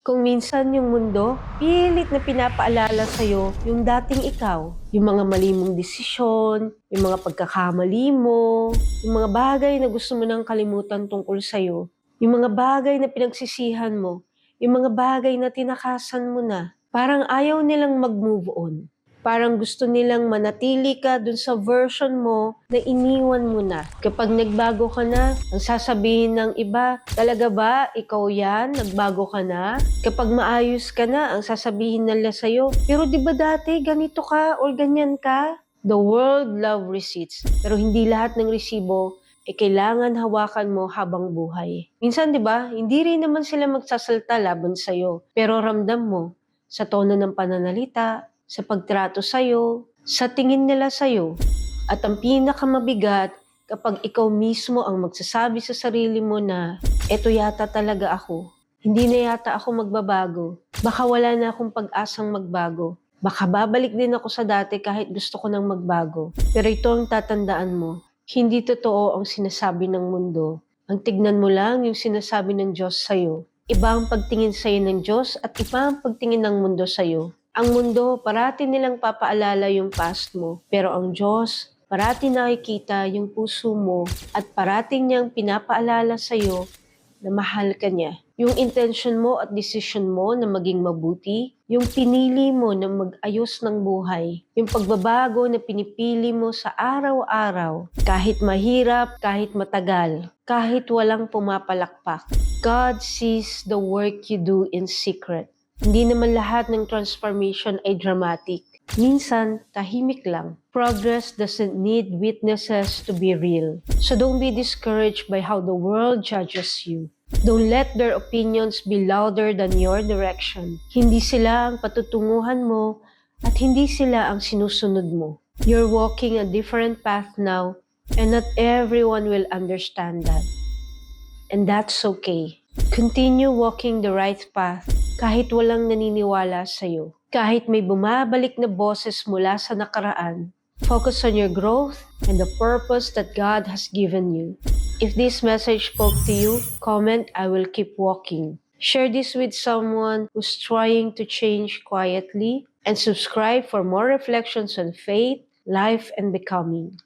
Kung minsan yung mundo, pilit na pinapaalala sa'yo yung dating ikaw. Yung mga mali mong desisyon, yung mga pagkakamali mo, yung mga bagay na gusto mo nang kalimutan tungkol sa'yo, yung mga bagay na pinagsisihan mo, yung mga bagay na tinakasan mo na. Parang ayaw nilang mag-move on. Parang gusto nilang manatili ka dun sa version mo na iniwan mo na. Kapag nagbago ka na, ang sasabihin ng iba, talaga ba ikaw yan? Nagbago ka na? Kapag maayos ka na, ang sasabihin nila sa'yo, pero di ba dati ganito ka or ganyan ka? The world love receipts, pero hindi lahat ng resibo kailangan hawakan mo habang buhay. Minsan, di ba, hindi rin naman sila magsasalta laban sa'yo, pero ramdam mo sa tono ng pananalita, sa pagtrato sa'yo, sa tingin nila sa'yo. At ang pinakamabigat, kapag ikaw mismo ang magsasabi sa sarili mo na, eto yata talaga ako. Hindi na yata ako magbabago. Baka wala na akong pag-asang magbago. Baka babalik din ako sa dati kahit gusto ko nang magbago. Pero ito ang tatandaan mo, hindi totoo ang sinasabi ng mundo. Ang tignan mo lang yung sinasabi ng Diyos sa'yo. Iba ang pagtingin sa'yo ng Diyos at iba ang pagtingin ng mundo sa'yo. Ang mundo, parati nilang papaalala yung past mo. Pero ang Diyos, parati nakikita yung puso mo at parati niyang pinapaalala sa'yo na mahal ka niya. Yung intention mo at decision mo na maging mabuti, yung pinili mo na mag-ayos ng buhay, yung pagbabago na pinipili mo sa araw-araw, kahit mahirap, kahit matagal, kahit walang pumapalakpak. God sees the work you do in secret. Hindi naman lahat ng transformation ay dramatic. Minsan, tahimik lang. Progress doesn't need witnesses to be real. So don't be discouraged by how the world judges you. Don't let their opinions be louder than your direction. Hindi sila ang patutunguhan mo at hindi sila ang sinusunod mo. You're walking a different path now and not everyone will understand that. And that's okay. Continue walking the right path kahit walang naniniwala sa'yo. Kahit may bumabalik na boses mula sa nakaraan, focus on your growth and the purpose that God has given you. If this message spoke to you, comment, I will keep walking. Share this with someone who's trying to change quietly and subscribe for more reflections on faith, life, and becoming.